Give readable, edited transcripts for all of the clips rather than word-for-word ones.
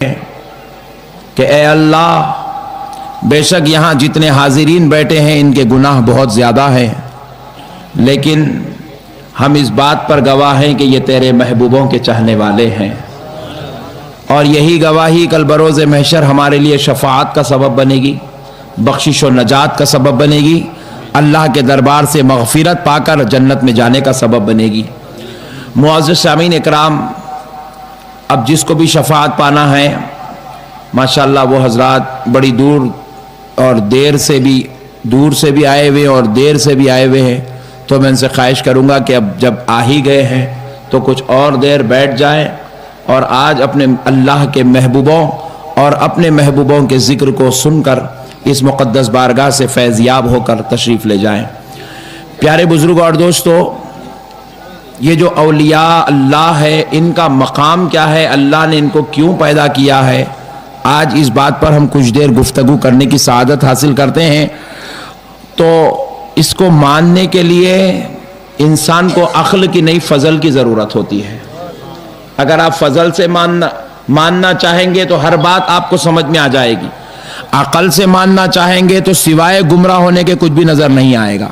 کہ اے اللہ بے شک یہاں جتنے حاضرین بیٹھے ہیں ان کے گناہ بہت زیادہ ہیں، لیکن ہم اس بات پر گواہ ہیں کہ یہ تیرے محبوبوں کے چاہنے والے ہیں، اور یہی گواہی کل بروز محشر ہمارے لیے شفاعت کا سبب بنے گی، بخشش و نجات کا سبب بنے گی، اللہ کے دربار سے مغفرت پا کر جنت میں جانے کا سبب بنے گی۔ معزز سامعین اکرام، اب جس کو بھی شفاعت پانا ہے، ماشاءاللہ وہ حضرات بڑی دور اور دیر سے بھی آئے ہوئے اور دیر سے بھی آئے ہوئے ہیں، تو میں ان سے خواہش کروں گا کہ اب جب آ ہی گئے ہیں تو کچھ اور دیر بیٹھ جائیں اور آج اپنے اللہ کے محبوبوں اور اپنے محبوبوں کے ذکر کو سن کر اس مقدس بارگاہ سے فیض یاب ہو کر تشریف لے جائیں۔ پیارے بزرگوں اور دوستو، یہ جو اولیاء اللہ ہے ان کا مقام کیا ہے، اللہ نے ان کو کیوں پیدا کیا ہے، آج اس بات پر ہم کچھ دیر گفتگو کرنے کی سعادت حاصل کرتے ہیں۔ تو اس کو ماننے کے لیے انسان کو عقل کی نہیں فضل کی ضرورت ہوتی ہے۔ اگر آپ فضل سے ماننا چاہیں گے تو ہر بات آپ کو سمجھ میں آ جائے گی، عقل سے ماننا چاہیں گے تو سوائے گمراہ ہونے کے کچھ بھی نظر نہیں آئے گا۔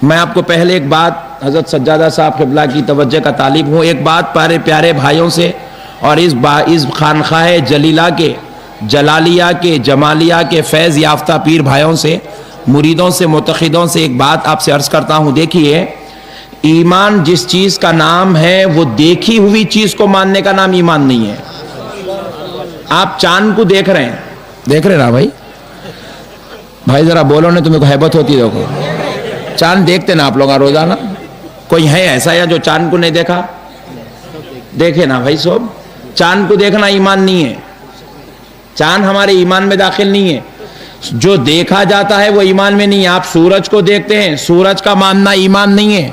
میں آپ کو پہلے ایک بات حضرت سجادہ صاحب قبلہ کی توجہ کا طالب ہوں، ایک بات پیارے بھائیوں سے اور اس خانقاہ جلیلہ کے جلالیہ کے جمالیہ کے فیض یافتہ پیر بھائیوں سے، مریدوں سے، معتقدوں سے ایک بات آپ سے عرض کرتا ہوں۔ دیکھیے، ایمان جس چیز کا نام ہے وہ دیکھی ہوئی چیز کو ماننے کا نام ایمان نہیں ہے۔ آپ چاند کو دیکھ رہے ہیں نا بھائی ذرا بولو نا، تمہیں کو حیبت ہوتی ہے۔ دیکھو چاند دیکھتے نا آپ لوگ روزانہ، کوئی ہے ایسا یا جو چاند کو نہیں دیکھا؟ دیکھے نا بھائی صاحب، چاند کو دیکھنا ایمان نہیں ہے، چاند ہمارے ایمان میں داخل نہیں ہے۔ جو دیکھا جاتا ہے وہ ایمان میں نہیں ہے۔ آپ سورج کو دیکھتے ہیں، سورج کا ماننا ایمان نہیں ہے۔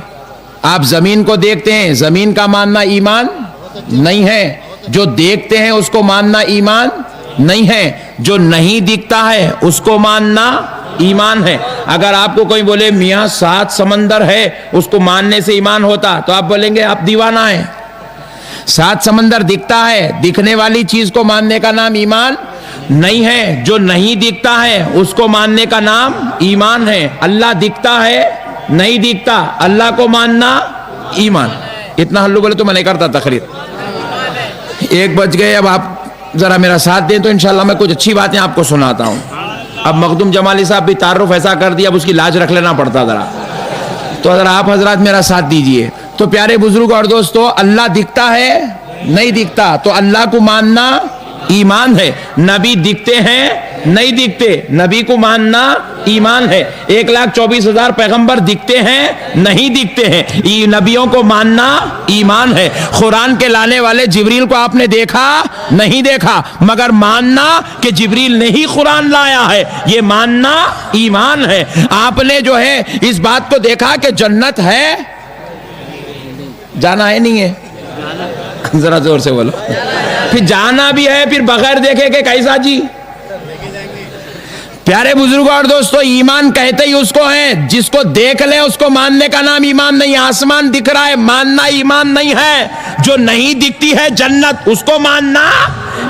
آپ زمین کو دیکھتے ہیں، زمین کا ماننا ایمان نہیں ہے۔ جو دیکھتے ہیں اس کو ماننا ایمان نہیں ہے، جو نہیں دکھتا ہے اس کو ماننا ایمان ہے۔ اگر آپ کو کوئی بولے میاں 7 سمندر ہے، اس کو ماننے سے ایمان ہوتا، تو آپ بولیں گے آپ دیوانہ ہیں۔ 7 سمندر دکھتا ہے، دکھنے والی چیز کو ماننے کا نام ایمان نہیں ہے۔ جو نہیں دکھتا ہے اس کو ماننے کا نام ایمان ہے۔ اللہ دکھتا ہے، نہیں دکھتا، اللہ کو ماننا ایمان۔ اتنا ہلو بولے تو میں نہیں کرتا تقریر۔ 1 بج گئے، اب آپ ذرا میرا ساتھ دیں تو انشاءاللہ میں کچھ اچھی باتیں آپ کو سناتا ہوں۔ اب مخدوم جمالی صاحب بھی تعارف ایسا کر دیا، اب اس کی لاج رکھ لینا پڑتا ذرا، تو ذرا آپ حضرات میرا ساتھ دیجئے۔ تو پیارے بزرگ اور دوستو، اللہ دکھتا ہے، نہیں دکھتا، تو اللہ کو ماننا ایمان ہے۔ نبی دکھتے ہیں، نہیں دکھتے، نبی کو ماننا ایمان ہے۔ 1,24,000 پیغمبر دکھتے ہیں، نہیں دکھتے ہیں، نبیوں کو ماننا ایمان ہے۔ قرآن کے لانے والے جبریل کو آپ نے دیکھا نہیں دیکھا، مگر ماننا کہ جبریل نے ہی قرآن لایا ہے، یہ ماننا ایمان ہے۔ آپ نے جو ہے اس بات کو دیکھا کہ جنت ہے، جانا ہے نہیں ہے؟ ذرا زور سے بولو۔ پھر جانا بھی ہے، پھر بغیر دیکھے کہ کیسا جی؟ پیارے بزرگوں اور دوستو، ایمان کہتے ہی اس کو ہے جس کو دیکھ لے اس کو ماننے کا نام ایمان نہیں ہے۔ آسمان دکھ رہا ہے، ماننا ایمان نہیں ہے۔ جو نہیں دکھتی ہے جنت، اس کو ماننا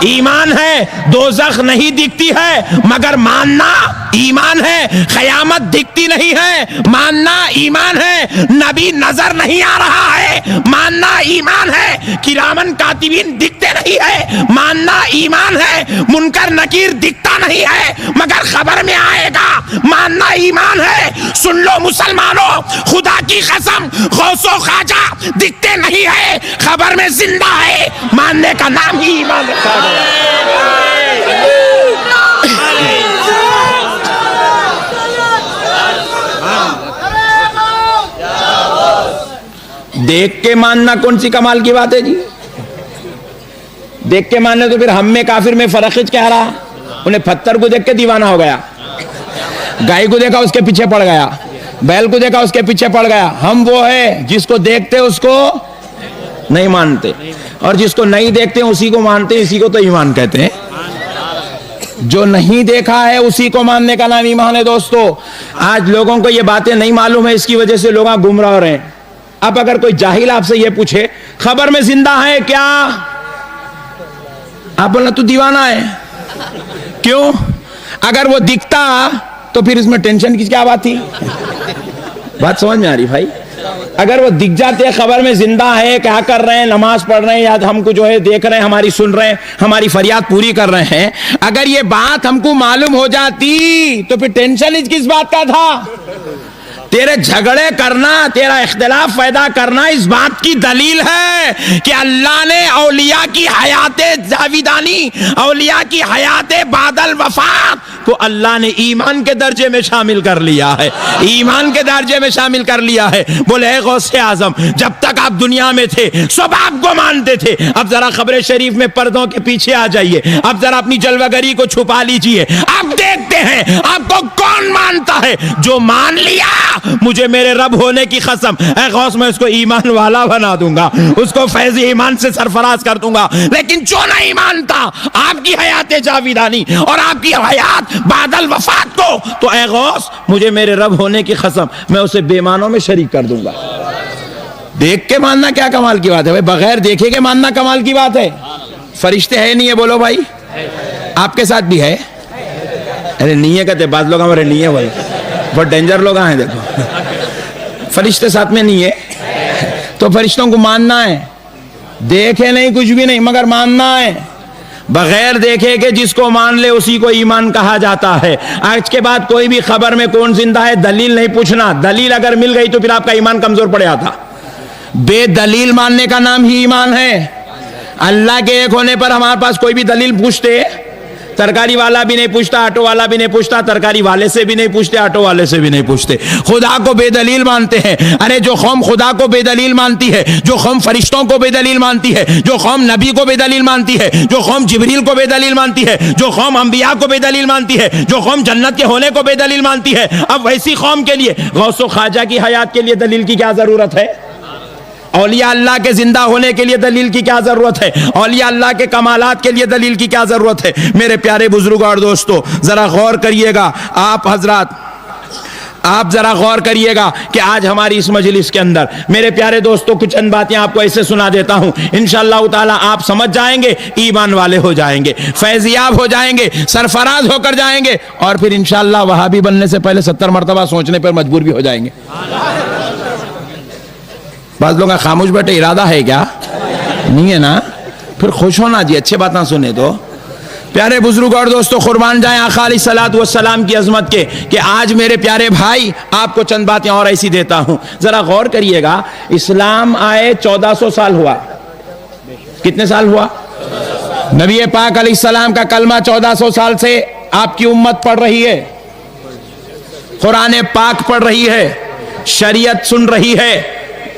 ایمان ہے۔ دوزخ نہیں دکھتی ہے مگر ماننا ایمان ہے۔ قیامت دکھتی نہیں ہے، ماننا ایمان ہے۔ نبی نظر نہیں آ رہا ہے، ماننا ایمان ہے۔ کرامن کاتبین دکھتے نہیں ہے، ماننا ایمان ہے۔ منکر نکیر دکھتا نہیں ہے مگر خبر میں آئے گا، ماننا ایمان ہے۔ سن لو مسلمانوں، خدا کی قسم، غوث و خواجہ دکھتے نہیں ہے، خبر میں زندہ ہے، ماننے کا نام ہی ایمان رکھا گیا۔ دیکھ کے ماننا کون سی کمال کی بات ہے جی؟ دیکھ کے ماننے تو پھر ہم میں کافر میں فرق کیا رہا؟ انہیں پتھر کو دیکھ کے دیوانہ ہو گیا، گائے کو دیکھا اس کے پیچھے پڑ گیا، بیل کو دیکھا اس کے پیچھے پڑ گیا۔ ہم وہ ہے جس کو دیکھتے اس کو نہیں مانتے، اور جس کو نہیں دیکھتے اسی کو مانتے، اسی کو تو ایمان کہتے ہیں۔ جو نہیں دیکھا ہے اسی کو ماننے کا نام ایمان ہے۔ دوستو، آج لوگوں کو یہ باتیں نہیں معلوم ہے، اس کی وجہ سے لوگ گمراہ ہو رہے ہیں۔ اب اگر کوئی جاہل آپ سے یہ پوچھے خبر میں زندہ ہے کیا، آپ بولنا تو دیوانہ ہے. کیوں؟ اگر وہ دکھتا تو پھر اس میں ٹینشن کی کیا بات تھی؟ بات سمجھ میں آ رہی بھائی؟ اگر وہ دکھ جاتے خبر میں زندہ ہے، کیا کر رہے ہیں، نماز پڑھ رہے ہیں یا ہم کو جو ہے دیکھ رہے ہیں، ہماری سن رہے ہیں، ہماری فریاد پوری کر رہے ہیں، اگر یہ بات ہم کو معلوم ہو جاتی تو پھر ٹینشن کس بات کا تھا؟ تیرے جھگڑے کرنا، تیرا اختلاف پیدا کرنا اس بات کی دلیل ہے کہ اللہ نے اولیاء کی حیات جاویدانی، اولیاء کی حیات بعد الوفات کو اللہ نے ایمان کے درجے میں شامل کر لیا ہے، ایمان کے درجے میں شامل کر لیا ہے. بولے اے غوث اعظم، جب تک آپ دنیا میں تھے سب آپ کو مانتے تھے، اب ذرا قبر شریف میں پردوں کے پیچھے آ جائیے، اب ذرا اپنی جلوہ گری کو چھپا لیجئے، اب دیکھتے ہیں آپ کو کون مانتا ہے. جو مان لیا مجھے میرے رب ہونے کی قسم، اے غوث میں اس کو ایمان والا بنا دوں گا، اس کو فیض ایمان سے سرفراز کر دوں گا. لیکن جو نہیں مانتا آپ کی حیات جاویدانی اور آپ کی حیات بعد الوفات کو، تو اے غوث مجھے میرے رب ہونے کی قسم میں اسے بے معنوں میں شریک کر دوں گا. دیکھ کے ماننا کیا کمال کی بات ہے بغیر دیکھے کے ماننا کمال کی بات ہے. فرشتے ہے نہیں ہے؟ بولو بھائی، آپ کے ساتھ بھی ہے؟ ارے نہیں ہے کہتے بعض لوگ، ہمارے نہیں ہے بھائی، بہت ڈینجر لوگ ہیں. دیکھو فرشتے ساتھ میں نہیں ہے تو فرشتوں کو ماننا ہے، دیکھے نہیں کچھ بھی نہیں مگر ماننا ہے. بغیر دیکھے کہ جس کو مان لے اسی کو ایمان کہا جاتا ہے. آج کے بعد کوئی بھی خبر میں کون زندہ ہے دلیل نہیں پوچھنا، دلیل اگر مل گئی تو پھر آپ کا ایمان کمزور پڑ جاتا. بے دلیل ماننے کا نام ہی ایمان ہے. اللہ کے ایک ہونے پر ہمارے پاس کوئی بھی دلیل پوچھتے، ترکاری والا بھی نہیں پوچھتا، آٹو والا بھی نہیں پوچھتا، ترکاری والے سے بھی نہیں پوچھتے، آٹو والے سے بھی نہیں پوچھتے، خدا کو بے دلیل مانتے ہیں. ارے جو قوم خدا کو بے دلیل مانتی ہے، جو قوم فرشتوں کو بے دلیل مانتی ہے، جو قوم نبی کو بے دلیل مانتی ہے، جو قوم جبریل کو بے دلیل مانتی ہے، جو قوم انبیاء کو بے دلیل مانتی ہے، جو قوم جنت کے ہونے کو بے دلیل مانتی ہے، اب ویسی قوم کے لیے غوث و خواجہ کی حیات کے لیے دلیل کی کیا ضرورت ہے؟ اولیاء اللہ کے زندہ ہونے کے لیے دلیل کی کیا ضرورت ہے؟ اولیاء اللہ کے کمالات کے لیے دلیل کی کیا ضرورت ہے؟ میرے پیارے بزرگوں اور دوستو ذرا غور کریے گا، آپ حضرات آپ ذرا غور کریے گا کہ آج ہماری اس مجلس کے اندر میرے پیارے دوستو کچھ چند باتیں آپ کو ایسے سنا دیتا ہوں، انشاءاللہ تعالی آپ سمجھ جائیں گے، ایمان والے ہو جائیں گے، فیضیاب ہو جائیں گے، سرفراز ہو کر جائیں گے، اور پھر انشاءاللہ وہابی بننے سے پہلے 70 مرتبہ سوچنے پر مجبور بھی ہو جائیں گے. بعض لوگوں کا خاموش بیٹھے ارادہ ہے کیا؟ نہیں ہے نا؟ پھر خوش ہونا جی، اچھے باتیں سنے تو. پیارے بزرگ اور دوستو قربان جائیں آقا علیہ الصلوۃ والسلام کی عظمت کے کہ آج میرے پیارے بھائی آپ کو چند باتیں اور ایسی دیتا ہوں. ذرا غور کریے گا، اسلام آئے 1400 سال ہوا. کتنے سال ہوا؟ نبی پاک علیہ السلام کا کلمہ 1400 سال سے آپ کی امت پڑھ رہی ہے، قرآن پاک پڑھ رہی ہے، شریعت سن رہی ہے،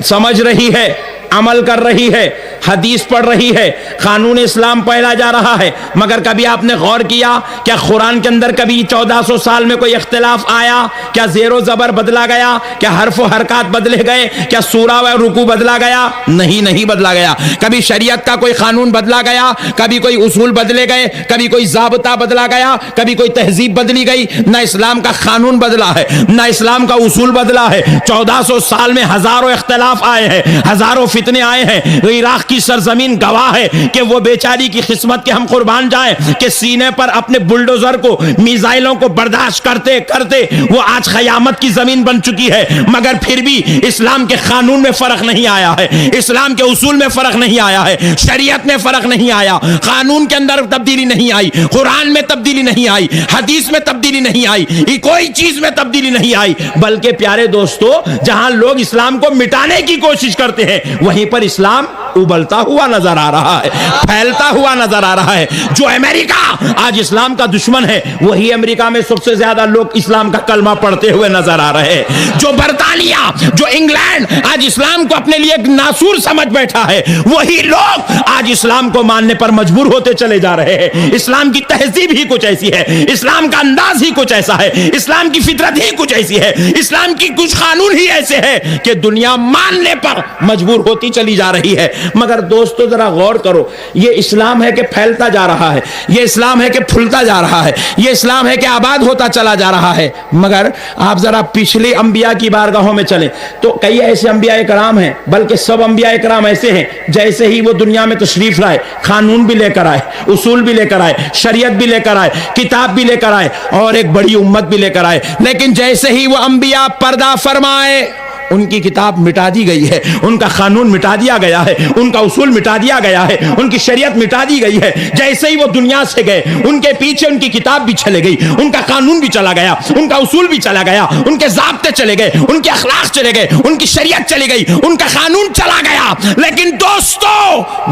سمجھ رہی ہے، عمل کر رہی ہے، حدیث پڑھ رہی ہے، قانون اسلام پہلا جا رہا ہے. مگر کبھی آپ نے غور کیا کیا قرآن کے اندر کبھی 1400 سال میں کوئی اختلاف آیا؟ کیا زیر و زبر بدلا گیا؟ کیا حرف و حرکات بدلے گئے؟ کیا سورہ و رکوع بدلا گیا؟ نہیں بدلا گیا. کبھی شریعت کا کوئی قانون بدلا گیا؟ کبھی کوئی اصول بدلے گئے؟ کبھی کوئی ضابطہ بدلا گیا؟ کبھی کوئی تہذیب بدلی گئی؟ نہ اسلام کا قانون بدلا ہے، نہ اسلام کا اصول بدلا ہے. 1400 سال میں ہزاروں اختلاف آئے ہیں، ہزاروں فتنے آئے ہیں. عراق کی سرزمین گواہ ہے کہ وہ بیچاری کی قسمت کے ہم قربان جائیں کہ سینے پر اپنے بلڈوزر کو، میزائلوں کو برداشت کرتے کرتے وہ آج قیامت کی زمین بن چکی ہے. مگر پھر بھی اسلام کے قانون میں فرق نہیں آیا ہے، اسلام کے اصول میں فرق نہیں آیا ہے، شریعت میں فرق نہیں آیا، قانون کے اندر تبدیلی نہیں آئی، قرآن میں تبدیلی نہیں آئی، حدیث میں تبدیلی نہیں آئی، کوئی چیز میں تبدیلی نہیں آئی. بلکہ پیارے دوستو جہاں لوگ اسلام کو مٹانے کی کوشش کرتے ہیں وہیں پر اسلام ابلتا ہوا نظر آ رہا ہے، پھیلتا ہوا نظر آ رہا ہے. جو امریکہ آج اسلام کا دشمن ہے وہی امریکہ میں سب سے زیادہ لوگ اسلام کا کلمہ پڑھتے ہوئے نظر آ رہے ہیں. جو برطانیہ، جو انگلینڈ آج اسلام کو اپنے لیے ایک ناسور سمجھ بیٹھا ہے وہی لوگ آج اسلام کو ماننے پر مجبور ہوتے چلے جا رہے ہیں. اسلام کی تہذیب ہی کچھ ایسی ہے، اسلام کا انداز ہی کچھ ایسا ہے، اسلام کی فطرت ہی کچھ ایسی ہے، اسلام کی کچھ قانون ہی ایسے ہیں کہ دنیا ماننے پر مجبور ہوتی چلی جا رہی ہے. مگر دوستو ذرا غور کرو، یہ اسلام ہے کہ پھیلتا جا رہا ہے، یہ اسلام ہے کہ پھولتا جا رہا ہے، یہ اسلام ہے کہ آباد ہوتا چلا جا رہا ہے۔ مگر آپ ذرا پچھلے انبیاء کی بارگاہوں میں چلیں تو کئی ایسے انبیاء کرام ہیں، بلکہ سب انبیاء کرام ایسے ہیں جیسے ہی وہ دنیا میں تشریف لائے قانون بھی لے کر آئے، اصول بھی لے کر آئے، شریعت بھی لے کر آئے، کتاب بھی لے کر آئے، اور ایک بڑی امت بھی لے کر آئے۔ لیکن جیسے ہی وہ انبیاء پردہ فرمائے، ان کی کتاب مٹا دی گئی ہے، ان کا قانون مٹا دیا گیا ہے، ان کا اصول مٹا دیا گیا ہے، ان کی شریعت مٹا دی گئی ہے۔ جیسے ہی وہ دنیا سے گئے، ان کے پیچھے ان کی کتاب بھی چلے گئی، ان کا قانون بھی چلا گیا، ان کا اصول بھی چلا گیا، ان کے ضابطے چلے گئے، ان کے اخلاق چلے گئے، ان کی شریعت چلی گئی، ان کا قانون چلا گیا۔ لیکن دوستو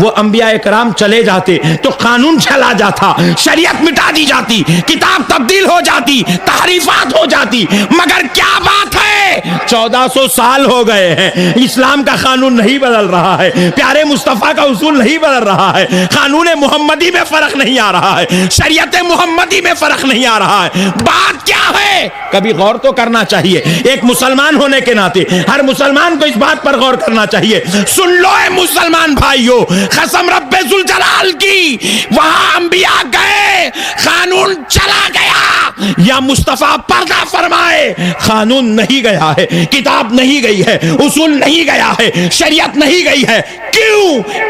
وہ انبیاء کرام چلے جاتے تو قانون چلا جاتا، شریعت مٹا دی جاتی، کتاب تبدیل ہو جاتی، تحریفات ہو جاتی۔ مگر کیا بات ہے، 1400 سال ہو گئے ہیں، اسلام کا قانون نہیں بدل رہا ہے، پیارے مصطفیٰ کا اصول نہیں بدل رہا ہے، قانون محمدی میں فرق نہیں آ رہا ہے، شریعت محمدی میں فرق نہیں آ رہا ہے۔ بات کیا ہے؟ کبھی غور تو کرنا چاہیے، ایک مسلمان ہونے کے ناطے ہر مسلمان کو اس بات پر غور کرنا چاہیے۔ سن لو اے مسلمان بھائیو، قسم رب ذوالجلال کی، وہاں انبیاء گئے، قانون چلا گیا، یا مصطفیٰ پردہ فرمائے، قانون نہیں گیا ہے، کتاب نہیں گئی ہے، اصول نہیں گیا ہے، شریعت نہیں گئی ہے۔ کیوں؟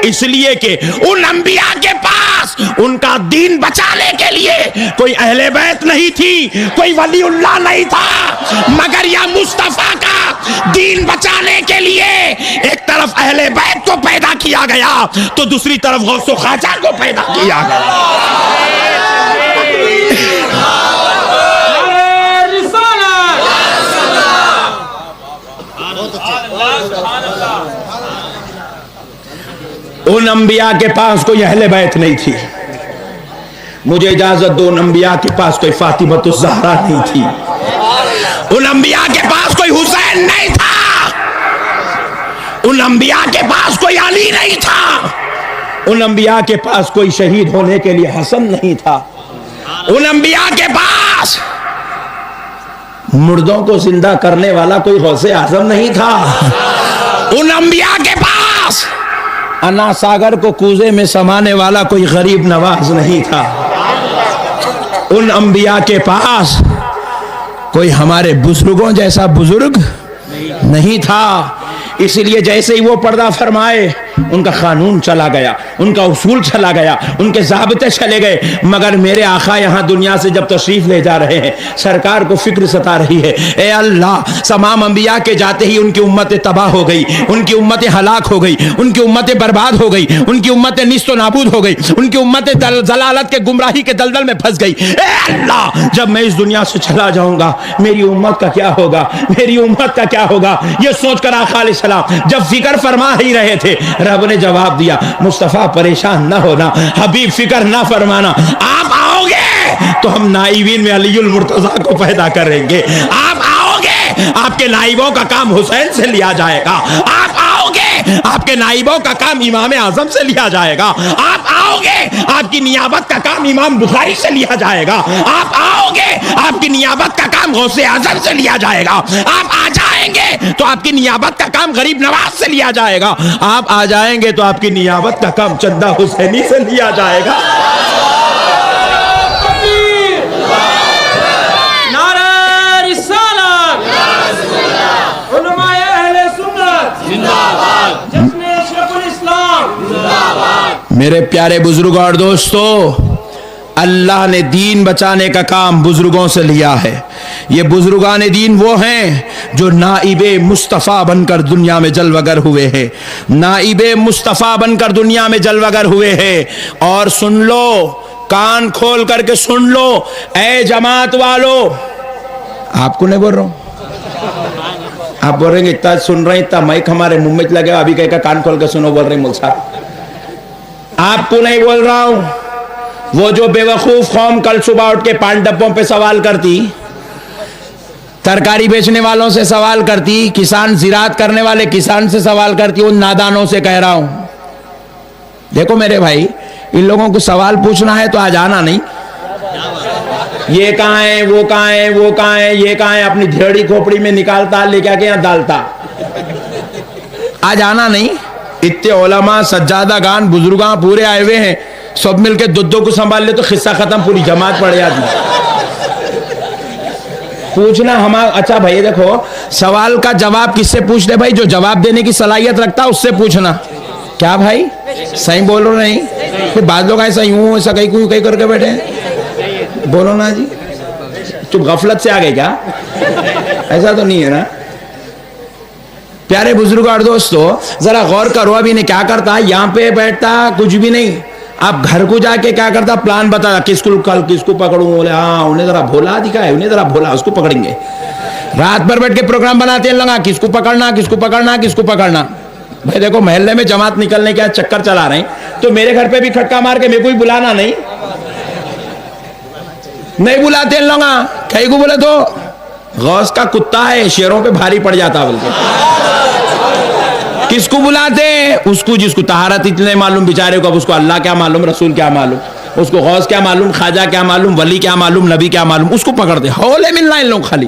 اس لیے کہ ان انبیاء کے پاس ان کا دین بچانے کے لیے کوئی اہل بیت نہیں تھی، کوئی ولی اللہ نہیں تھا، مگر یا مصطفیٰ کا دین بچانے کے لیے ایک طرف اہل بیت کو پیدا کیا گیا تو دوسری طرف غوث و خواجہ کو پیدا کیا گیا۔ ان انبیاء کے پاس کوئی اہل بیت نہیں تھی، مجھے اجازت دو، ان انبیاء کے پاس کوئی فاطمۃ الزہرا نہیں تھی، ان انبیاء کے پاس کوئی حسین نہیں تھا، ان انبیاء کے پاس کوئی علی نہیں تھا، ان انبیاء کے پاس کوئی شہید ہونے کے لیے حسن نہیں تھا، ان انبیاء کے پاس مردوں کو زندہ کرنے والا کوئی غوث اعظم نہیں تھا، ان انبیاء کے پاس انا ساگر کو کوزے میں سمانے والا کوئی غریب نواز نہیں تھا، ان انبیاء کے پاس کوئی ہمارے بزرگوں جیسا بزرگ نہیں تھا۔ اس لیے جیسے ہی وہ پردہ فرمائے ان کا قانون چلا گیا، ان کا اصول چلا گیا، ان کے ضابطے چلے گئے۔ مگر میرے آقا یہاں دنیا سے جب تشریف لے جا رہے ہیں، سرکار کو فکر ستا رہی ہے، اے اللہ، تمام انبیاء کے جاتے ہی ان کی امت تباہ ہو گئی، ان کی امت ہلاک ہو گئی، ان کی امت برباد ہو گئی، ان کی امت نیست و نابود ہو گئی، ان کی امت ضلالت کے گمراہی کے دلدل میں پھنس گئی۔ اے اللہ، جب میں اس دنیا سے چلا جاؤں گا میری امت کا کیا ہوگا، میری امت کا کیا ہوگا؟ یہ سوچ کر آقا علیہ السلام جب فکر فرما ہی رہے تھے، رب نے جواب دیا، مصطفیٰ پریشان نہ ہونا، حبیب فکر نہ فرمانا، آپ آؤ گے تو ہم نائبین میں علی المرتضیٰ کو پیدا کریں گے، آپ آؤ گے آپ کے نائبوں کا کام حسین سے لیا جائے گا، آپ آؤ گے آپ کے نائبوں کا کام امام اعظم سے لیا جائے گا، آپ آؤ گے آپ کی نیابت کا کام امام بخاری سے لیا جائے گا، آپ آؤ گے آپ کی نیابت کا کام غوث اعظم سے لیا جائے گا، آپ آ جائیں گے تو آپ کی نیابت کا کام غریب نواز سے لیا جائے گا، آپ آ جائیں گے تو آپ کی نیابت کا کام چندہ حسینی سے لیا جائے گا۔ میرے پیارے بزرگوں اور دوستو، اللہ نے دین بچانے کا کام بزرگوں سے لیا ہے۔ یہ بزرگان دین وہ ہیں جو نائب مصطفیٰ بن کر دنیا میں جلوگر ہوئے ہیں، نائب مصطفیٰ بن کر دنیا میں جلوگر ہوئے ہیں۔ اور سن لو، کان کھول کر کے سن لو اے جماعت والو، آپ کو نہیں بول رہا ہوں، آپ بول رہے ہیں اتنا سن رہے ہیں، اتنا مائک ہمارے منہ میں لگے، ابھی کہہ کر کان کھول کے سنو بول رہے ہیں مل صاحب، آپ کو نہیں بول رہا ہوں۔ وہ جو بے وقوف قوم کل صبح اٹھ کے 5 ڈبوں پہ سوال کرتی، ترکاری بیچنے والوں سے سوال کرتی، کسان زراعت کرنے والے کسان سے سوال کرتی، ان نادانوں سے کہہ رہا ہوں، دیکھو میرے بھائی، ان لوگوں کو سوال پوچھنا ہے تو آج آنا نہیں، یہ کہاں ہے، وہ کہاں ہے، وہ کہاں ہے، یہ کہاں ہے، اپنی دھیڑی کھوپڑی میں نکالتا لے کے آ کے یہاں ڈالتا، آج آنا نہیں۔ اتنے علماء سجادہ گان بزرگاں پورے آئے ہوئے ہیں, سب مل کے دو کو سنبھال لے تو قصہ ختم, پوری جماعت پڑ جاتی. پوچھنا اچھا بھائی دیکھو, سوال کا جواب کس سے پوچھ لے بھائی؟ جو جواب دینے کی صلاحیت رکھتا اس سے پوچھنا. کیا بھائی صحیح بول رہے نہیں؟ پھر بعض لوگ ایسا یوں ایسا کہیں کر کے بیٹھے ہیں. بولو نا جی, چپ غفلت سے آ گئے کیا؟ ایسا تو نہیں ہے نا. پیارے بزرگ اور دوستو ذرا غور کرو, ابھی نے کیا کرتا, یہاں پہ بیٹھتا کچھ بھی نہیں, اب گھر کو جا کے کیا کرتا, پلان بتا کس کو کل کس کو پکڑوں. بولے ہاں انہیں ذرا بھولا دکھا ہے, انہیں ذرا بھولا, اس کو پکڑیں گے. رات بھر بیٹھ کے پروگرام بناتے ہیں لگا کس کو پکڑنا کس کو پکڑنا کس کو پکڑنا. بھائی دیکھو محلے میں جماعت نکلنے کے چکر چلا رہے ہیں, تو میرے گھر پہ بھی کھٹکا مار کے میرے کو ہی بلانا نہیں بلاتے ہیں لوگ. کہیں کو بولے تو غوث کا کتا ہے, شیروں پہ بھاری پڑ جاتا. بولتے کس کو بلاتے ہیں؟ اس کو جس کو طہارت اتنے معلوم بیچارے کو. اب اس کو اللہ کیا معلوم, رسول کیا معلوم, اس کو غوث کیا معلوم, خواجہ کیا معلوم, ولی کیا معلوم, نبی کیا معلوم. اس کو پکڑتے بھولے ملنا ان لوگ, خالی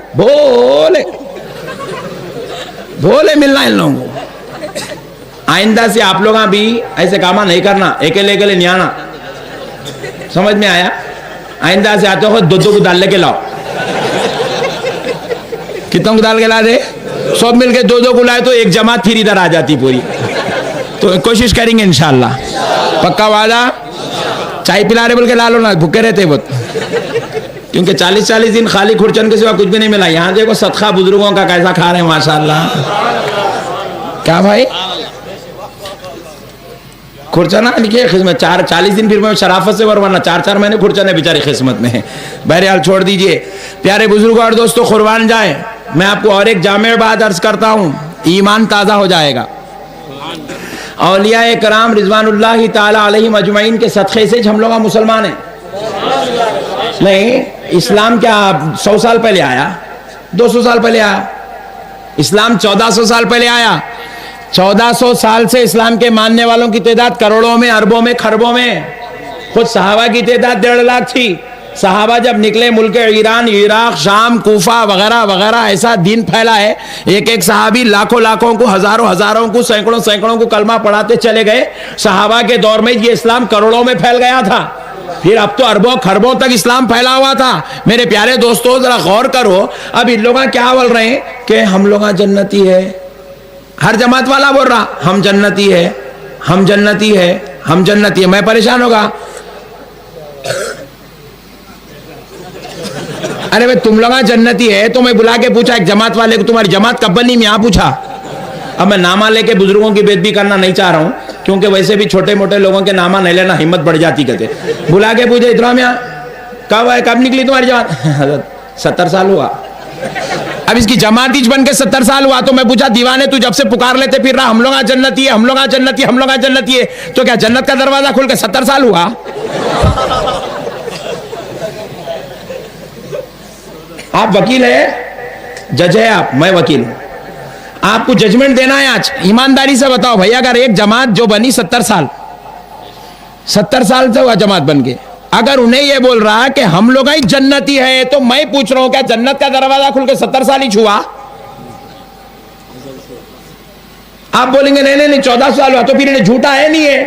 بھولے ملنا ان لوگوں کو. آئندہ سے آپ لوگ بھی ایسے کاما نہیں کرنا, اکیلے نہیں آنا. سمجھ میں آیا؟ آئندہ سے آتے ہو دو کو ڈال لے کے لاؤ. کتنوں کو ڈال کے لا دے؟ سب مل کے دو کو لائے تو ایک جماعت پھر ادھر آ جاتی پوری. تو کوشش کریں گے انشاءاللہ, پکا وعدہ. چائے پلا رہے بول کے لا لو نا, بھوکے رہتے بہت, کیونکہ 40 دن خالی کھرچن کے سوا کچھ بھی نہیں ملا. یہاں دیکھو صدقہ بزرگوں کا کیسا کھا رہے ہیں ماشاءاللہ. کیا بھائی کھرچنا لکھے خدمت 40 دن پھر میں شرافت سے, ورنہ 4 مہینے کھرچنے بیچارے خدمت میں ہیں. بہرحال چھوڑ دیجئے. پیارے بزرگوں اور دوستو قربان جائیں, میں آپ کو اور ایک جامع بات عرض کرتا ہوں, ایمان تازہ ہو جائے گا. اولیاء کرام رضوان اللہ تعالی علیہم اجمعین کے صدقے سے ہم لوگ مسلمان ہیں. نہیں, اسلام کیا 100 سال پہلے آیا, 200 سال پہلے آیا؟ اسلام 1400 سال پہلے آیا. 1400 سال سے اسلام کے ماننے والوں کی تعداد کروڑوں میں, اربوں میں, خربوں میں. خود صحابہ کی تعداد 1.5 لاکھ تھی. صحابہ جب نکلے ملک ایران, عراق, شام, کوفہ وغیرہ وغیرہ, ایسا دین پھیلا ہے. ایک صحابی لاکھوں کو, ہزاروں کو, سینکڑوں کو کلمہ پڑھاتے چلے گئے. صحابہ کے دور میں یہ اسلام کروڑوں میں پھیل گیا تھا, پھر اب تو اربوں خربوں تک اسلام پھیلا ہوا تھا. میرے پیارے دوستو ذرا غور کرو, اب ان لوگ کیا بول رہے ہیں کہ ہم لوگ جنتی ہے. ہر جماعت والا بول رہا ہم جنتی ہے, ہم جنتی ہے, ہم جنتی ہے. میں پریشان ہوگا, ارے بھائی تم لوگ جنتی ہے تو میں بلا کے پوچھا ایک جماعت والے کو, تمہاری جماعت کب بنی, میں یہاں پوچھا. اب میں نامہ لے کے بزرگوں کی بے ادبی کرنا نہیں چاہ رہا ہوں, کیونکہ ویسے بھی چھوٹے موٹے لوگوں کے نامہ نہیں لینا ہمت بڑھ جاتی. کہتے بلا کے پوچھے اتنا میں کب نکلی تمہاری جماعت؟ حضرت 70 سال ہوا. اب اس کی جماعت بن کے 70 سال ہوا, تو میں پوچھا دیوانے تو جب سے پکار لیتے پھر رہا ہم لوگ جنتی ہے, ہم لوگ جنتی ہے, ہم لوگ جنتی ہے, تو کیا جنت کا دروازہ کھل کے 70 سال ہوا؟ آپ وکیل ہے, جج ہے آپ, میں وکیل ہوں, آپ کو ججمنٹ دینا ہے آج. ایمانداری سے بتاؤ بھائی, اگر ایک جماعت جو بنی 70 سال سے ہوا جماعت بن کے, اگر انہیں یہ بول رہا کہ ہم لوگ ہی جنتی ہے, تو میں پوچھ رہا ہوں کیا جنت کا دروازہ کھل کے 70 سال ہی چھوا؟ آپ بولیں گے نہیں 14 سال ہوا, تو پھر انہیں جھوٹا ہے نہیں ہے.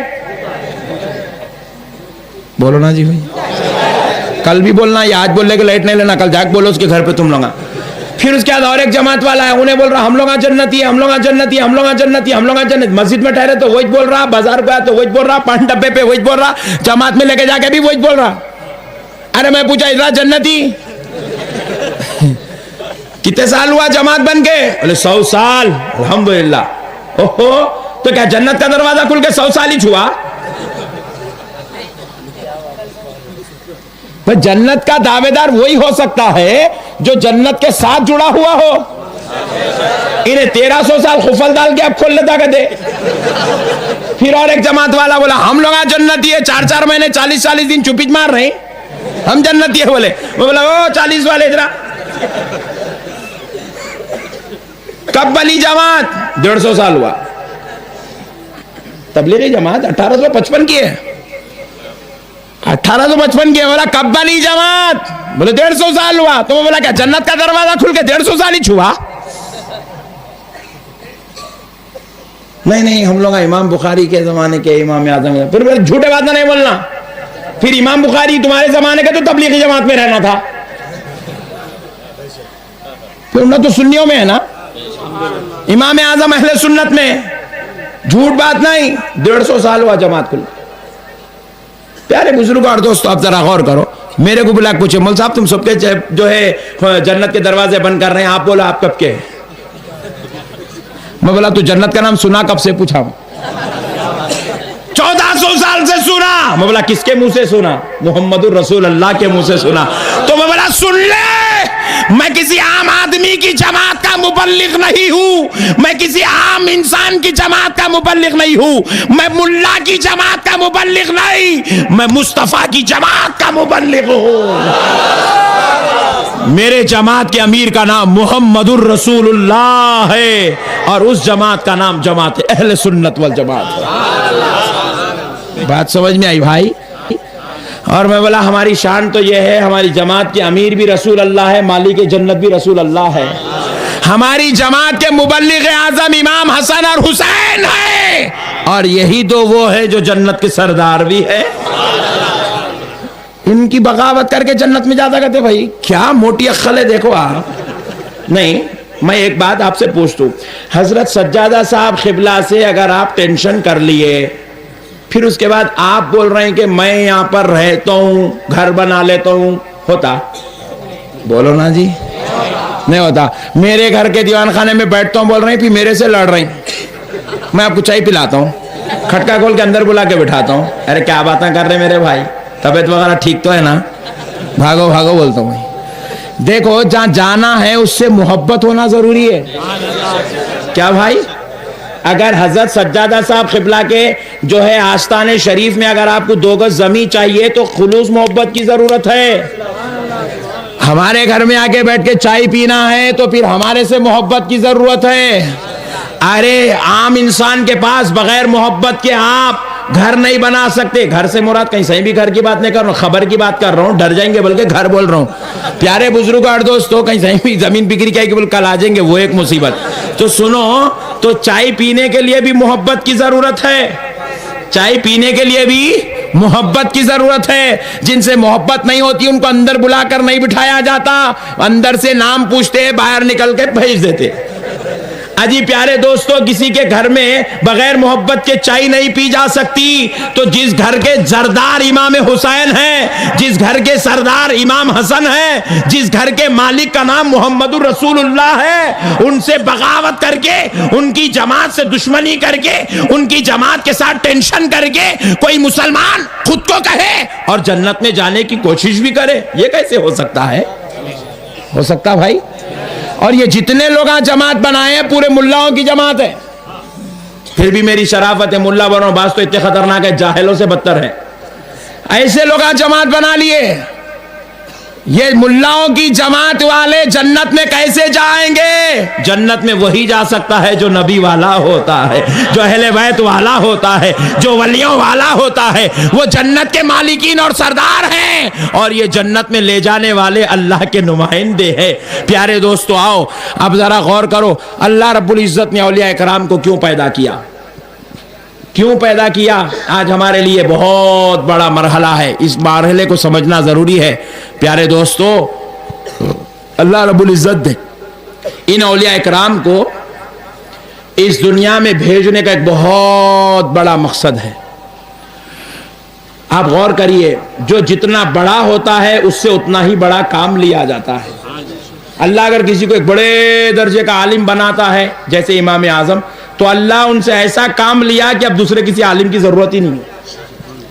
بولو نا جی بھائی, کل بھی بولنا, یا آج بولنے کے لیٹ نہیں لینا, کل جاگ بولو اس کے گھر پہ تم لوگ. پھر اس کے بعد اور ایک جماعت والا ہے, انہیں بول رہا ہم لوگ جنتی ہے, ہم لوگ جنتی ہے, ہم لوگ جنتی ہے, ہم لوگ جنت. مسجد میں ٹھہرے تو وہی بول رہا, بازار پہ آیا تو وہی بول رہا, پان ڈبے پہ وہی بول رہا, جماعت میں لے کے جا کے بھی وہی بول رہا. ارے میں پوچھا ادھر جنتی کتنے سال ہوا جماعت بن کے؟ بولے 100 سال. الحمدللہ. اوہو, تو کیا جنت کا دروازہ کھل کے 100 سال ہی چھوا؟ جنت کا دعوے دار وہی ہو سکتا ہے جو جنت کے ساتھ جڑا ہوا ہو. انہیں 1300 سال خفل ڈال کے اب کھول لیتا کہتے. پھر اور ایک جماعت والا بولا ہم لوگ جنتی ہے, 4 مہینے 40 دن چپیچ مار رہے ہیں, ہم جنتی ہے. بولے وہ بولا او 40 والے ادھر. کب بنی جماعت؟ 150 سال ہوا. تبلیغی جماعت 1855 کی ہے, 1855 کی. بولا کب بنی جماعت؟ بولے 150 سال ہوا. تو وہ بولا کیا جنت کا دروازہ کھل کے 150 سال ہی چھوا؟ نہیں ہم لوگ امام بخاری کے زمانے کے امام اعظم ہیں. پھر جھوٹے بات نہیں بولنا. پھر امام بخاری تمہارے زمانے کا تو تبلیغی جماعت میں رہنا تھا, پھر انہوں تو سنیوں میں ہے نا. امام اعظم اہل سنت میں, جھوٹ بات نہیں. 150 سال ہوا جماعت کھل. پیارے بزرگوں اور دوستو, آپ ذرا غور کرو. میرے کو بلا پوچھے مول صاحب تم سب کے جو ہے جنت کے دروازے بند کر رہے ہیں, آپ بولو آپ کب کے. میں بولا تو جنت کا نام سنا کب سے, پوچھا 1400 سال سے سنا. میں بولا کس کے منہ سے سنا؟ محمد الرسول اللہ کے منہ سے سنا. تو میں بولا سن لے, میں کسی عام آدمی کی جماعت کا مبلغ نہیں ہوں, میں کسی عام انسان کی جماعت کا مبلغ نہیں ہوں, میں ملا کی جماعت کا مبلغ نہیں, میں مصطفیٰ کی جماعت کا مبلغ ہوں. میرے جماعت کے امیر کا نام محمد الرسول اللہ ہے, اور اس جماعت کا نام جماعت اہل سنت والجماعت ہے. بات سمجھ میں آئی بھائی؟ اور میں بولا ہماری شان تو یہ ہے, ہماری جماعت کے امیر بھی رسول اللہ ہے, مالک جنت بھی رسول اللہ ہے. ہماری جماعت کے مبلغ اعظم امام حسن اور حسین ہے, اور یہی تو وہ ہے جو جنت کے سردار بھی ہے. ان کی بغاوت کر کے جنت میں جاتا کرتے. بھائی کیا موٹی عقل ہے, دیکھو آپ. نہیں, میں ایک بات آپ سے پوچھتا ہوں, حضرت سجادہ صاحب قبلہ سے اگر آپ ٹینشن کر لیے, پھر اس کے بعد آپ بول رہے ہیں کہ میں یہاں پر رہتا ہوں, گھر بنا لیتا ہوں, ہوتا؟ بولو نا جی, نہیں ہوتا. میرے گھر کے دیوان خانے میں بیٹھتا ہوں, بول رہے ہیں, پھر میرے سے لڑ رہے ہیں. میں آپ کو چائے پلاتا ہوں, کھٹکا کھول کے اندر بلا کے بٹھاتا ہوں, ارے کیا باتیں کر رہے میرے بھائی, طبیعت وغیرہ ٹھیک تو ہے نا؟ بھاگو بھاگو بولتا ہوں. دیکھو جہاں جانا ہے اس سے محبت ہونا ضروری ہے. کیا بھائی؟ اگر حضرت سجادہ صاحب قبلہ کے جو ہے آستان شریف میں اگر آپ کو 2 گز زمین چاہیے تو خلوص محبت کی ضرورت ہے. ہمارے گھر میں آ کے بیٹھ کے چائے پینا ہے تو پھر ہمارے سے محبت کی ضرورت ہے. ارے عام انسان کے پاس بغیر محبت کے آپ گھر نہیں بنا سکتے. گھر سے مراد کہیں صحیح بھی گھر کی بات نہیں کر رہا ہوں, خبر کی بات کر رہا ہوں. ڈر جائیں گے بلکہ گھر بول رہا ہوں. پیارے بزرگوں اور دوستوں, کہیں صحیح بھی زمین بکری کیا کہ بول کل آ جائیں گے, وہ ایک مصیبت. تو سنو, تو چائے پینے کے لیے بھی محبت کی ضرورت ہے. چائے پینے کے لیے بھی محبت کی ضرورت ہے. جن سے محبت نہیں ہوتی ان کو اندر بلا کر نہیں بٹھایا جاتا, اندر سے نام پوچھتے, باہر نکل کے بھیج دیتے. اجی پیارے دوستو, کسی کے گھر میں بغیر محبت کے چائے نہیں پی جا سکتی. تو جس گھر کے زردار امام حسین ہیں, جس گھر کے سردار امام حسن ہیں, جس گھر کے مالک کا نام محمد الرسول اللہ ہے, ان سے بغاوت کر کے, ان کی جماعت سے دشمنی کر کے, ان کی جماعت کے ساتھ ٹینشن کر کے کوئی مسلمان خود کو کہے اور جنت میں جانے کی کوشش بھی کرے, یہ کیسے ہو سکتا ہے؟ ہو سکتا بھائی؟ اور یہ جتنے لوگ جماعت بنائے ہیں پورے ملاؤں کی جماعت ہے. پھر بھی میری شرافت ہے, ملا بنو, بعض تو اتنے خطرناک ہے, جاہلوں سے بدتر ہے. ایسے لوگ جماعت بنا لیے. یہ ملاؤں کی جماعت والے جنت میں کیسے جائیں گے؟ جنت میں وہی جا سکتا ہے جو نبی والا ہوتا ہے, جو اہل بیت والا ہوتا ہے, جو ولیوں والا ہوتا ہے. وہ جنت کے مالکین اور سردار ہیں, اور یہ جنت میں لے جانے والے اللہ کے نمائندے ہیں. پیارے دوستو آؤ اب ذرا غور کرو, اللہ رب العزت نے اولیاء کرام کو کیوں پیدا کیا؟ کیوں پیدا کیا؟ آج ہمارے لیے بہت بڑا مرحلہ ہے, اس مرحلے کو سمجھنا ضروری ہے. پیارے دوستو, اللہ رب العزت نے ان اولیاء اکرام کو اس دنیا میں بھیجنے کا ایک بہت بڑا مقصد ہے. آپ غور کریے, جو جتنا بڑا ہوتا ہے اس سے اتنا ہی بڑا کام لیا جاتا ہے. اللہ اگر کسی کو ایک بڑے درجے کا عالم بناتا ہے جیسے امام اعظم, تو اللہ ان سے ایسا کام لیا کہ اب دوسرے کسی عالم کی ضرورت ہی نہیں ہے.